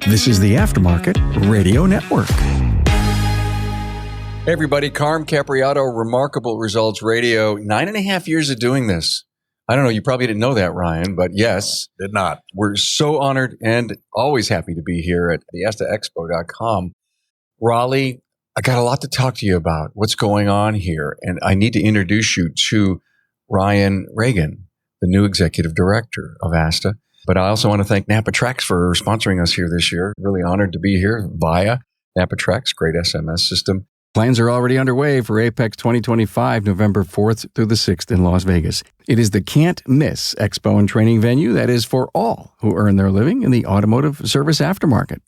This is the Aftermarket Radio Network. Hey everybody, Carm Capriotto, Remarkable Results Radio. 9.5 years of doing this. I don't know, you probably didn't know that, Ryan, but yes. Did not. We're so honored and always happy to be here at the ASTAExpo.com. Raleigh, I got a lot to talk to you about. What's going on here? And I need to introduce you to Ryan Ragan, the new executive director of ASTA. But I also want to thank NAPA Trax for sponsoring us here this year. Really honored to be here via NAPA Trax, great SMS system. Plans are already underway for AAPEX 2025, November 4th through the 6th in Las Vegas. It is the can't-miss expo and training venue that is for all who earn their living in the automotive service aftermarket.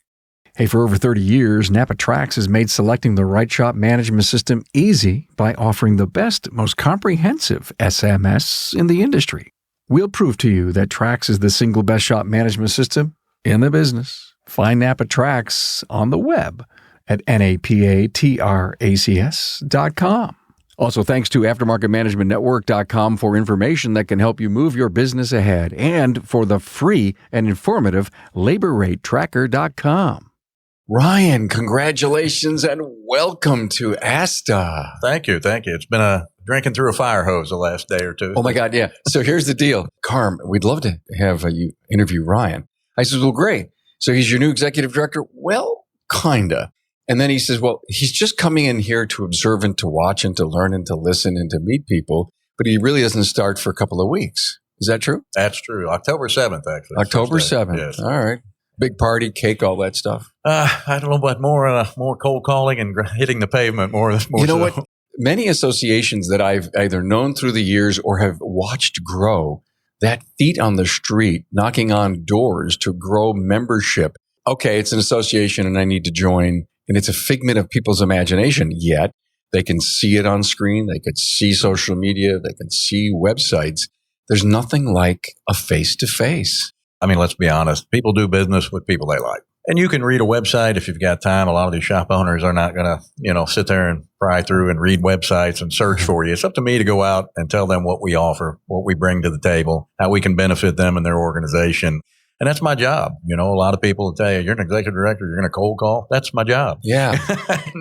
Hey, for over 30 years, NAPA Trax has made selecting the right shop management system easy by offering the best, most comprehensive SMS in the industry. We'll prove to you that Trax is the single best shop management system in the business. Find NAPA Trax on the web at NAPATRACS.com. Also, thanks to AftermarketManagementNetwork.com for information that can help you move your business ahead, and for the free and informative LaborRateTracker.com. Ryan, congratulations and welcome to ASTA. Thank you. It's been a drinking through a fire hose the last day or two. Oh my God, yeah. So here's the deal. Carm, we'd love to have you interview Ryan. I said, well, great. So he's your new executive director? Well, kinda. And then he says, well, he's just coming in here to observe and to watch and to learn and to listen and to meet people, but he really doesn't start for a couple of weeks. Is that true? That's true. October 7th, actually. October 7th. Yes. All right. Big party, cake, all that stuff. I don't know, but more cold calling and hitting the pavement more. You know what? Many associations that I've either known through the years or have watched grow, that feet on the street, knocking on doors to grow membership. Okay, it's an association and I need to join. And it's a figment of people's imagination, yet they can see it on screen. They could see social media. They can see websites. There's nothing like a face-to-face. I mean, let's be honest. People do business with people they like. And you can read a website if you've got time. A lot of these shop owners are not going to, sit there and pry through and read websites and search for you. It's up to me to go out and tell them what we offer, what we bring to the table, how we can benefit them and their organization. And that's my job. A lot of people will tell you, you're an executive director, you're going to cold call. That's my job. Yeah.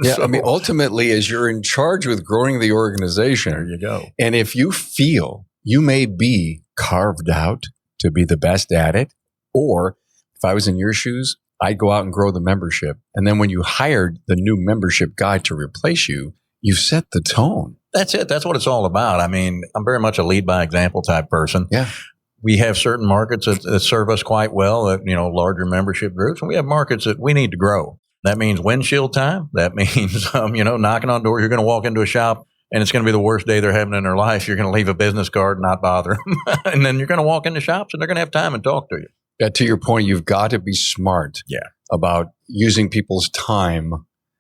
Yeah. So, I mean, ultimately, as you're in charge with growing the organization, there you go. And if you feel you may be carved out to be the best at it, or if I was in your shoes, I'd go out and grow the membership. And then when you hired the new membership guy to replace you, you set the tone. That's it. That's what it's all about. I mean, I'm very much a lead by example type person. Yeah. We have certain markets that serve us quite well, larger membership groups, and we have markets that we need to grow. That means windshield time. That means, knocking on doors. You're going to walk into a shop and it's going to be the worst day they're having in their life. You're going to leave a business card and not bother them. And then you're going to walk into shops and they're going to have time and talk to you. Yeah, to your point, you've got to be smart about using people's time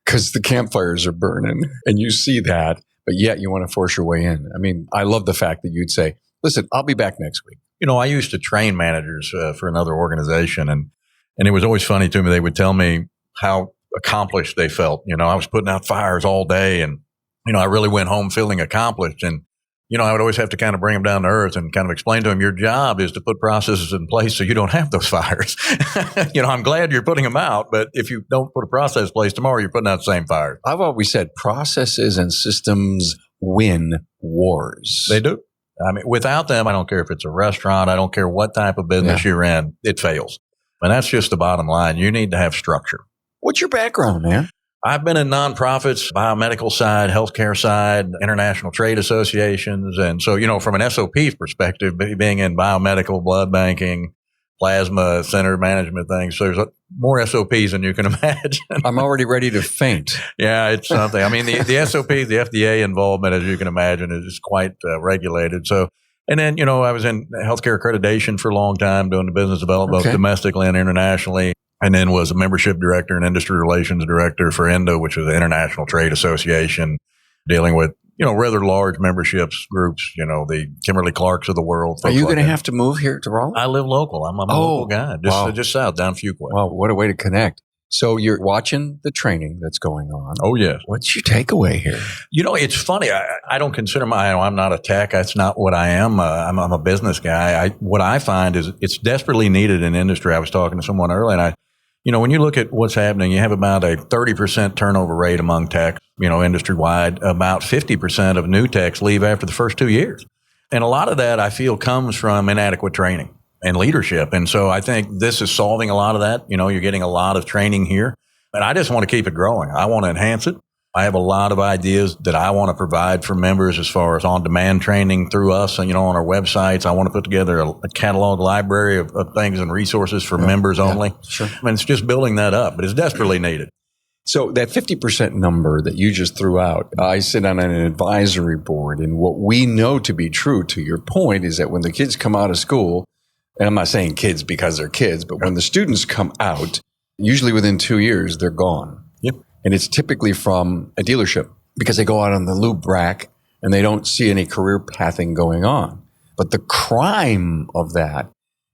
because the campfires are burning and you see that, but yet you want to force your way in. I mean, I love the fact that you'd say, listen, I'll be back next week. I used to train managers for another organization, and it was always funny to me. They would tell me how accomplished they felt. I was putting out fires all day, and, I really went home feeling accomplished. And, I would always have to kind of bring them down to earth and kind of explain to them, your job is to put processes in place so you don't have those fires. I'm glad you're putting them out, but if you don't put a process in place tomorrow, you're putting out the same fire. I've always said processes and systems win wars. They do. I mean, without them, I don't care if it's a restaurant, I don't care what type of business you're in, it fails. And that's just the bottom line. You need to have structure. What's your background, man? I've been in nonprofits, biomedical side, healthcare side, international trade associations. And so, from an SOP perspective, being in biomedical, blood banking, plasma center management things. So there's more SOPs than you can imagine. I'm already ready to faint. Yeah, it's something. I mean, the SOP, the FDA involvement, as you can imagine, is quite regulated. So, and then, I was in healthcare accreditation for a long time, doing the business development both domestically and internationally. And then was a membership director and industry relations director for ENDO, which is an international trade association dealing with, rather large memberships groups, the Kimberly-Clarks of the world. Are you going to have to move here to Raleigh? I live local. I'm a local guy, just south, down Fuquay. Wow, what a way to connect. So you're watching the training that's going on. Oh, yes. What's your takeaway here? It's funny. I don't consider I'm not a tech. That's not what I am. I'm a business guy. What I find is it's desperately needed in industry. I was talking to someone earlier, and when you look at what's happening, you have about a 30% turnover rate among techs, industry wide. About 50% of new techs leave after the first 2 years. And a lot of that, I feel, comes from inadequate training and leadership. And so I think this is solving a lot of that. You're getting a lot of training here. And I just want to keep it growing. I want to enhance it. I have a lot of ideas that I want to provide for members as far as on-demand training through us and, on our websites. I want to put together a catalog library of things and resources for members only. Sure. I mean, it's just building that up, but it's desperately needed. So that 50% number that you just threw out, I sit on an advisory board, and what we know to be true, to your point, is that when the kids come out of school, and I'm not saying kids because they're kids, but when the students come out, usually within 2 years, they're gone. Yep. And it's typically from a dealership because they go out on the lube rack and they don't see any career pathing going on. But the crime of that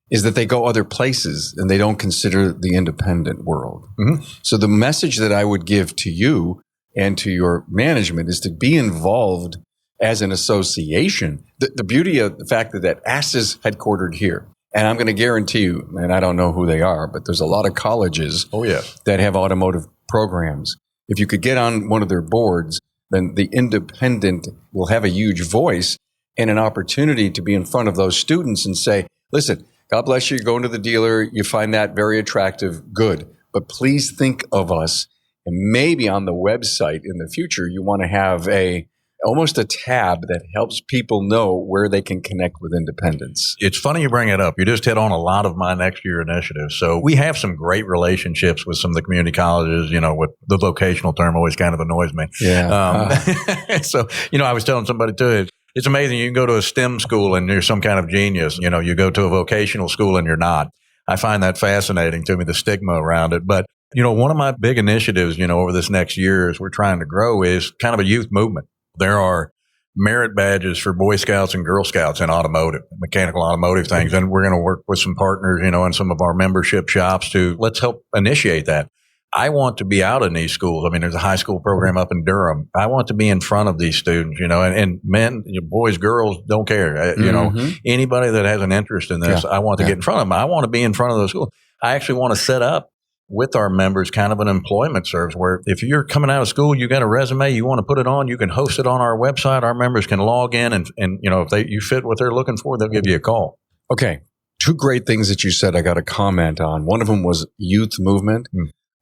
is that they go other places and they don't consider the independent world. Mm-hmm. So the message that I would give to you and to your management is to be involved as an association. The beauty of the fact that ASTA is headquartered here. And I'm going to guarantee you, and I don't know who they are, but there's a lot of colleges that have automotive programs. If you could get on one of their boards, then the independent will have a huge voice and an opportunity to be in front of those students and say, listen, God bless you, you're going to the dealer, you find that very attractive, good. But please think of us, and maybe on the website in the future, you want to have almost a tab that helps people know where they can connect with independents. It's funny you bring it up. You just hit on a lot of my next year initiatives. So we have some great relationships with some of the community colleges, with the vocational term always kind of annoys me. Yeah. So, I was telling somebody too, it's amazing. You can go to a STEM school and you're some kind of genius. You go to a vocational school and you're not. I find that fascinating to me, the stigma around it. But, one of my big initiatives, over this next year as we're trying to grow is kind of a youth movement. There are merit badges for Boy Scouts and Girl Scouts in automotive, mechanical automotive things. And we're going to work with some partners, in some of our membership shops to let's help initiate that. I want to be out in these schools. I mean, there's a high school program up in Durham. I want to be in front of these students, and men, boys, girls, don't care. Anybody that has an interest in this, I want to get in front of them. I want to be in front of those schools. I actually want to set up with our members kind of an employment service where if you're coming out of school, you got a resume, you want to put it on, you can host it on our website. Our members can log in and if you fit what they're looking for, they'll give you a call. Okay. Two great things that you said I got to comment on. One of them was youth movement.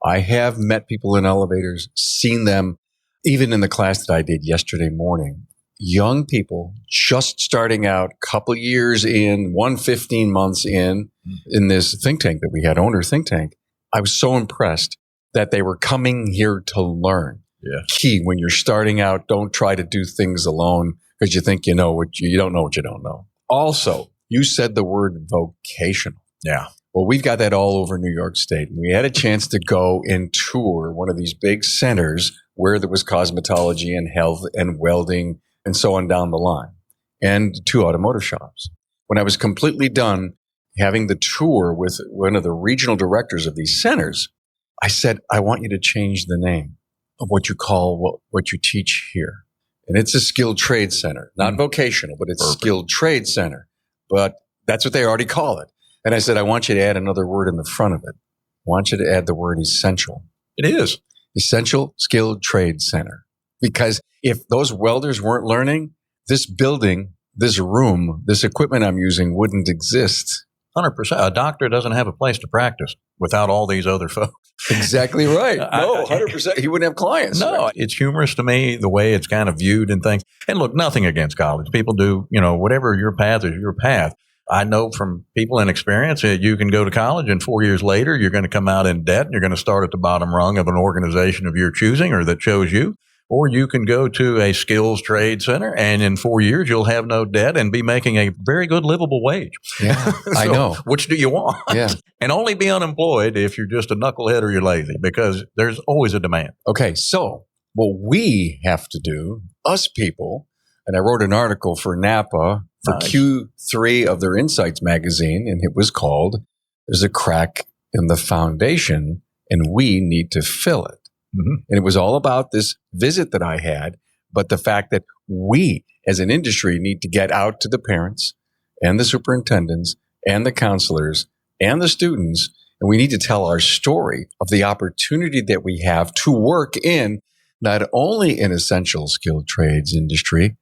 I have met people in elevators, seen them, even in the class that I did yesterday morning. Young people just starting out, couple years in, 15 months in this think tank that we had, owner think tank. I was so impressed that they were coming here to learn. Yeah. Key, when you're starting out, don't try to do things alone because you think you know what you don't know what you don't know. Also, you said the word vocational. Yeah. Well, we've got that all over New York State. And we had a chance to go and tour one of these big centers where there was cosmetology and health and welding and so on down the line, and 2 automotive shops. When I was completely done having the tour with one of the regional directors of these centers, I said, I want you to change the name of what you call what you teach here. And it's a skilled trade center, not vocational, but it's a skilled trade center. But that's what they already call it. And I said, I want you to add another word in the front of it. I want you to add the word essential. It is. Essential Skilled Trade Center. Because if those welders weren't learning, this building, this room, this equipment I'm using wouldn't exist. 100%. A doctor doesn't have a place to practice without all these other folks. Exactly right. No, 100%. He wouldn't have clients. No, right? It's humorous to me, the way it's kind of viewed and things. And look, nothing against college. People do, whatever your path is, your path. I know from people in experience that you can go to college and 4 years later, you're going to come out in debt and you're going to start at the bottom rung of an organization of your choosing or that chose you. Or you can go to a skills trade center and in 4 years, you'll have no debt and be making a very good livable wage. Yeah, So, I know. Which do you want? Yeah. And only be unemployed if you're just a knucklehead or you're lazy because there's always a demand. Okay, so what we have to do, us people, and I wrote an article for NAPA for Q3 of their Insights magazine, and it was called, There's a Crack in the Foundation, and we need to fill it. Mm-hmm. And it was all about this visit that I had, but the fact that we as an industry need to get out to the parents and the superintendents and the counselors and the students And we need to tell our story of the opportunity that we have to work in not only an essential skilled trades industry,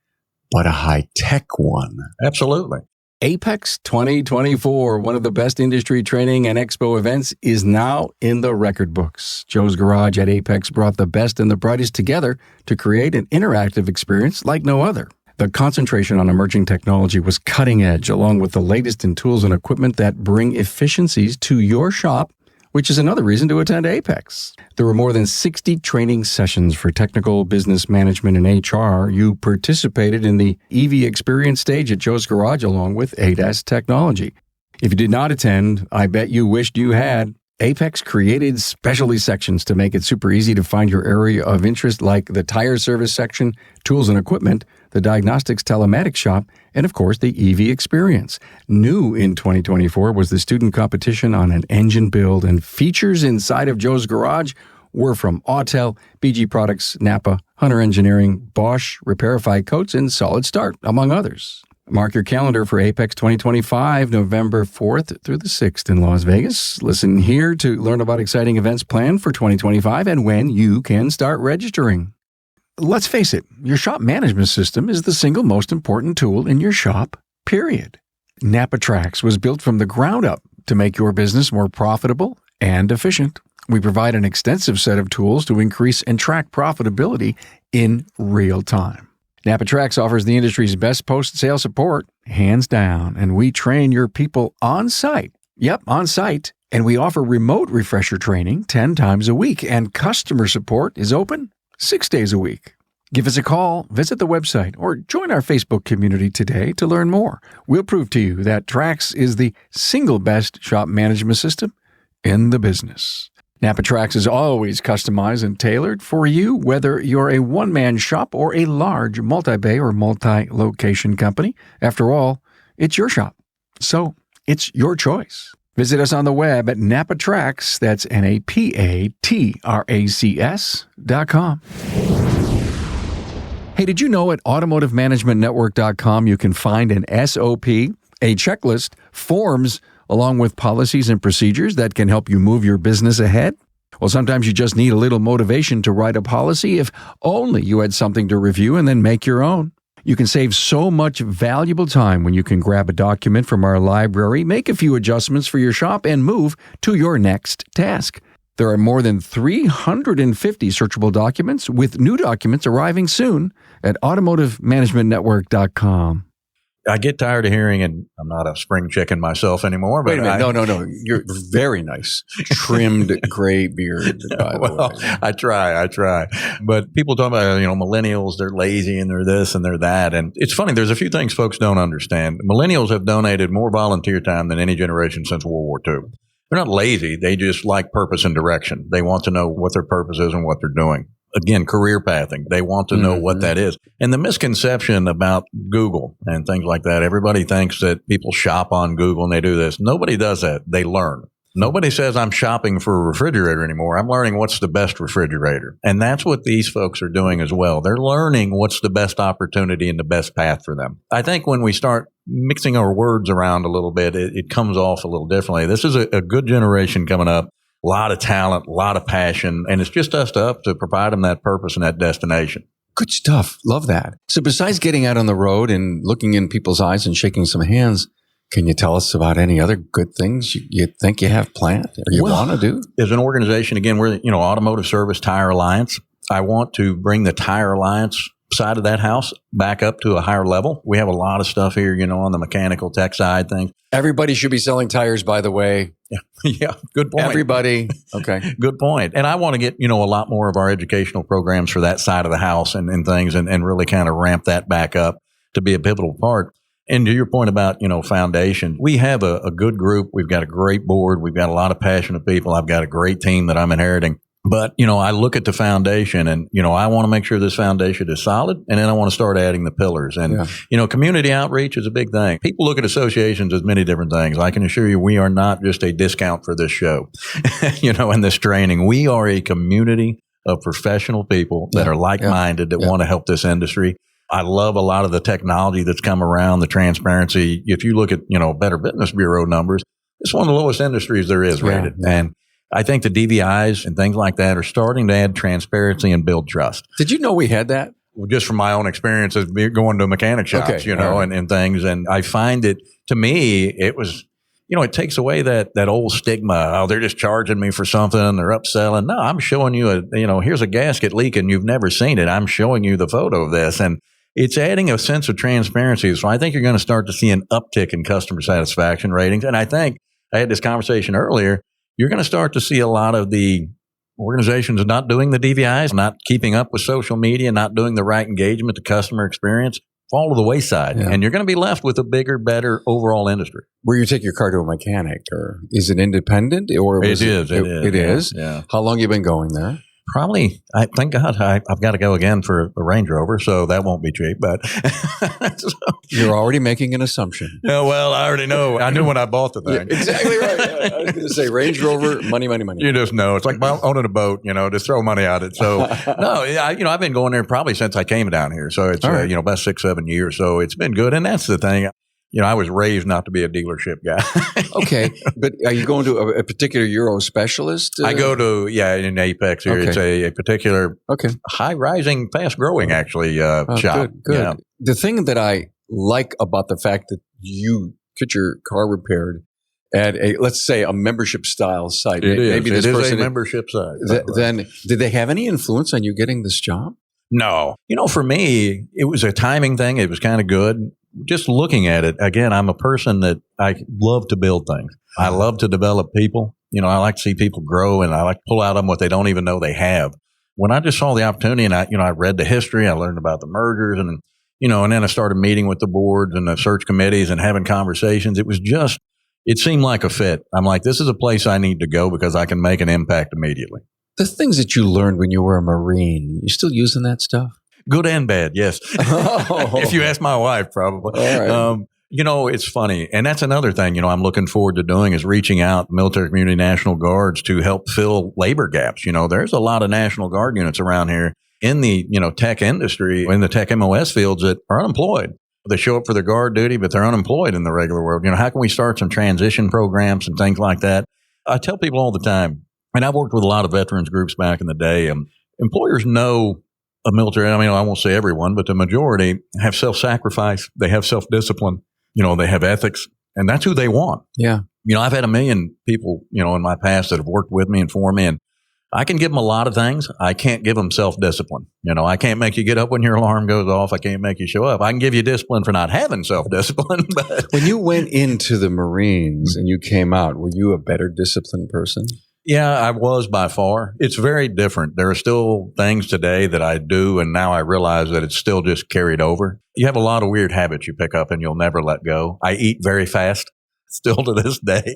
but a high-tech one. Absolutely. AAPEX 2024, one of the best industry training and expo events, is now in the record books. Joe's Garage at AAPEX brought the best and the brightest together to create an interactive experience like no other. The concentration on emerging technology was cutting edge, along with the latest in tools and equipment that bring efficiencies to your shop, which is another reason to attend AAPEX. There were more than 60 training sessions for technical, business management, and HR. You participated in the EV Experience stage at Joe's Garage along with ADAS technology. If you did not attend, I bet you wished you had. AAPEX created specialty sections to make it super easy to find your area of interest, like the tire service section, tools and equipment, the diagnostics telematics shop, and of course the EV Experience. New in 2024 was the student competition on an engine build, and features inside of Joe's Garage were from Autel, BG Products, NAPA, Hunter Engineering, Bosch, Repairify Coats, and Solid Start, among others. Mark your calendar for AAPEX 2025, November 4th through the 6th in Las Vegas. Listen here to learn about exciting events planned for 2025 and when you can start registering. Let's face it, your shop management system is the single most important tool in your shop, period. NAPA Trax was built from the ground up to make your business more profitable and efficient. We provide an extensive set of tools to increase and track profitability in real time. NAPA Trax offers the industry's best post-sale support, hands down, and we train your people on site. Yep, on site. And we offer remote refresher training 10 times a week, and customer support is open 6 days a week. Give us a call, visit the website, or join our Facebook community today to learn more. We'll prove to you that Trax is the single best shop management system in the business. NAPA Trax is always customized and tailored for you, whether you're a one-man shop or a large multi-bay or multi-location company. After all, it's your shop, so it's your choice. Visit us on the web at NAPA Trax, that's NAPATRACS.com. Hey, did you know at AutomotiveManagementNetwork.com you can find an SOP, a checklist, forms, along with policies and procedures that can help you move your business ahead? Well, sometimes you just need a little motivation to write a policy if only you had something to review and then make your own. You can save so much valuable time when you can grab a document from our library, make a few adjustments for your shop, and move to your next task. There are more than 350 searchable documents, with new documents arriving soon at AutomotiveManagementNetwork.com. I get tired of hearing, and I'm not a spring chicken myself anymore. But Wait a minute. No. You're very nice. Trimmed gray beard, by the way. I try. But people talk about, millennials, they're lazy and they're this and they're that. And it's funny. There's a few things folks don't understand. Millennials have donated more volunteer time than any generation since World War II. They're not lazy. They just like purpose and direction. They want to know what their purpose is and what they're doing. Again, career pathing. They want to know what that is. And the misconception about Google and things like that, everybody thinks that people shop on Google and they do this. Nobody does that. They learn. Nobody says I'm shopping for a refrigerator anymore. I'm learning what's the best refrigerator. And that's what these folks are doing as well. They're learning what's the best opportunity and the best path for them. I think when we start mixing our words around a little bit, it comes off a little differently. This is a good generation coming up. A lot of talent, a lot of passion, and it's just us to provide them that purpose and that destination. Good stuff. Love that. So besides getting out on the road and looking in people's eyes and shaking some hands, can you tell us about any other good things you think you have planned or you want to do? As an organization, again, we're Automotive Service Tire Alliance. I want to bring the Tire Alliance side of that house back up to a higher level. We have a lot of stuff here, on the mechanical tech side things. Everybody should be selling tires, by the way. Yeah, good point. Everybody. Okay. Good point. And I want to get, a lot more of our educational programs for that side of the house and things and really kind of ramp that back up to be a pivotal part. And to your point about, foundation, we have a good group. We've got a great board. We've got a lot of passionate people. I've got a great team that I'm inheriting. But, I look at the foundation and, I want to make sure this foundation is solid. And then I want to start adding the pillars. And, community outreach is a big thing. People look at associations as many different things. I can assure you we are not just a discount for this show, and this training. We are a community of professional people that are like-minded that want to help this industry. I love a lot of the technology that's come around, the transparency. If you look at, Better Business Bureau numbers, it's one of the lowest industries there is rated. Yeah. And I think the DVIs and things like that are starting to add transparency and build trust. Did you know we had that? Just from my own experience of going to mechanic shops, right. and things. And I find it, to me, it was, it takes away that old stigma. Oh, they're just charging me for something. They're upselling. No, I'm showing you here's a gasket leaking. You've never seen it. I'm showing you the photo of this. And it's adding a sense of transparency. So I think you're going to start to see an uptick in customer satisfaction ratings. And I think I had this conversation earlier. You're going to start to see a lot of the organizations not doing the DVIs, not keeping up with social media, not doing the right engagement, the customer experience, fall to the wayside. Yeah. And you're going to be left with a bigger, better overall industry. Where you take your car to a mechanic, or is it independent? Or it is. It is? Yeah. How long have you been going there? Probably, thank God, I've got to go again for a Range Rover, so that won't be cheap. But so, you're already making an assumption. Yeah, well, I already know. I knew when I bought the thing. Yeah, exactly right. I was going to say Range Rover, money. You just know. It's like owning a boat, just throw money at it. So, no, I've been going there probably since I came down here. So it's, right. About 6-7 years. So it's been good. And that's the thing. I was raised not to be a dealership guy. Okay. But are you going to a particular Euro specialist? I go to, in AAPEX here. Okay. It's a particular high-rising, fast-growing, actually, shop. Good. Yeah. The thing that I like about the fact that you get your car repaired at let's say a membership-style site. It is. Maybe this it is person a membership site. Then did they have any influence on you getting this job? No. For me, it was a timing thing. It was kind of good. Just looking at it, again, I'm a person that I love to build things. I love to develop people. I like to see people grow, and I like to pull out of them what they don't even know they have. When I just saw the opportunity, and I read the history, I learned about the mergers, and then I started meeting with the boards and the search committees and having conversations. It seemed like a fit. I'm like, this is a place I need to go because I can make an impact immediately. The things that you learned when you were a Marine, you still using that stuff? Good and bad, yes. Oh. If you ask my wife, probably. All right. It's funny. And that's another thing, I'm looking forward to doing is reaching out to military community National Guards to help fill labor gaps. There's a lot of National Guard units around here in the, tech industry, in the tech MOS fields that are unemployed. They show up for their guard duty, but they're unemployed in the regular world. How can we start some transition programs and things like that? I tell people all the time, and I've worked with a lot of veterans groups back in the day, employers know a military, I won't say everyone, but the majority have self-sacrifice. They have self-discipline. They have ethics, and that's who they want. Yeah. I've had 1 million people, in my past that have worked with me and for me, and I can give them a lot of things. I can't give them self-discipline. I can't make you get up when your alarm goes off. I can't make you show up. I can give you discipline for not having self-discipline. But when you went into the Marines and you came out, were you a better disciplined person? Yeah, I was by far. It's very different. There are still things today that I do, and now I realize that it's still just carried over. You have a lot of weird habits you pick up and you'll never let go. I eat very fast, still to this day.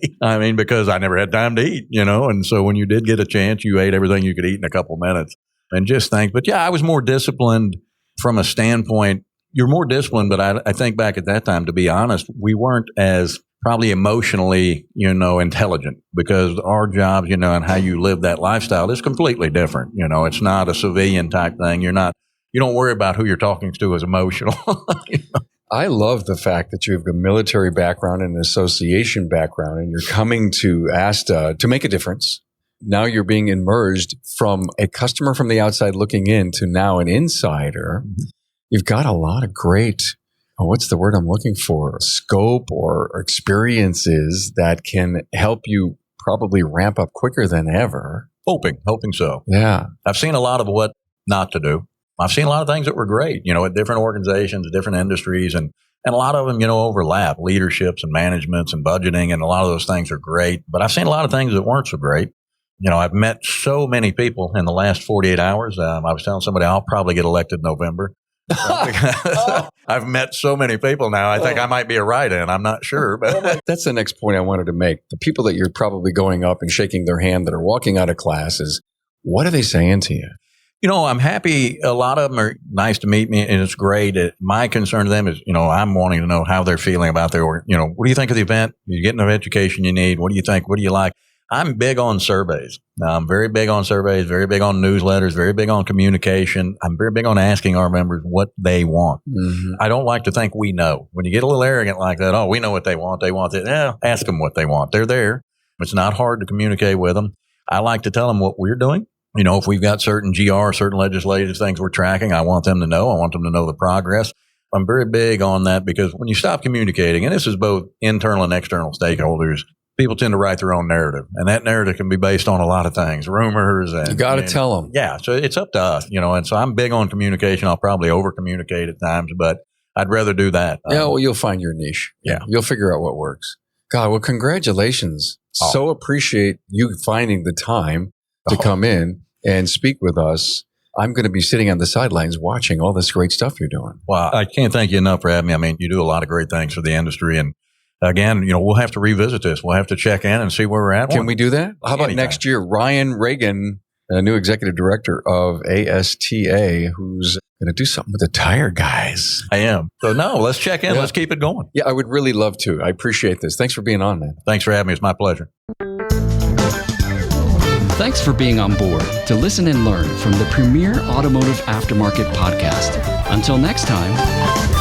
Because I never had time to eat, and so when you did get a chance, you ate everything you could eat in a couple minutes and just think. But yeah, I was more disciplined from a standpoint. You're more disciplined, but I think back at that time, to be honest, we weren't as probably emotionally, intelligent, because our jobs, and how you live that lifestyle is completely different. It's not a civilian type thing. You don't worry about who you're talking to as emotional. I love the fact that you have a military background and an association background, and you're coming to ASTA to make a difference. Now you're being emerged from a customer from the outside looking in to now an insider. Mm-hmm. You've got a lot of great, what's the word I'm looking for? Scope or experiences that can help you probably ramp up quicker than ever. Hoping so. Yeah. I've seen a lot of what not to do. I've seen a lot of things that were great, at different organizations, different industries, and a lot of them, overlap, leaderships and managements and budgeting, and a lot of those things are great. But I've seen a lot of things that weren't so great. I've met so many people in the last 48 hours. I was telling somebody I'll probably get elected in November. I've met so many people now. I think I might be a write-in. I'm not sure. But that's the next point I wanted to make. The people that you're probably going up and shaking their hand that are walking out of classes, what are they saying to you? I'm happy. A lot of them are nice to meet me, and it's great. My concern to them is, I'm wanting to know how they're feeling about what do you think of the event? You're getting the education you need. What do you think? What do you like? I'm big on surveys. I'm very big on surveys, very big on newsletters, very big on communication. I'm very big on asking our members what they want. Mm-hmm. I don't like to think we know. When you get a little arrogant like that, oh, we know what they want. They want it. Yeah, ask them what they want. They're there. It's not hard to communicate with them. I like to tell them what we're doing. If we've got certain certain legislative things we're tracking, I want them to know. I want them to know the progress. I'm very big on that because when you stop communicating, and this is both internal and external stakeholders, people tend to write their own narrative, and that narrative can be based on a lot of things, rumors. And you got to tell them. Yeah. So it's up to us, and so I'm big on communication. I'll probably over communicate at times, but I'd rather do that. Yeah. Well, you'll find your niche. Yeah. You'll figure out what works. God, well, congratulations. Oh. So appreciate you finding the time to come in and speak with us. I'm going to be sitting on the sidelines watching all this great stuff you're doing. Well, I can't thank you enough for having me. I mean, you do a lot of great things for the industry. And again, we'll have to revisit this. We'll have to check in and see where we're at. Can we do that? How about next year? Ryan Ragan, a new executive director of ASTA, who's going to do something with the tire guys. I am. So no, let's check in. Yeah. Let's keep it going. Yeah, I would really love to. I appreciate this. Thanks for being on, man. Thanks for having me. It's my pleasure. Thanks for being on board to listen and learn from the premier automotive aftermarket podcast. Until next time.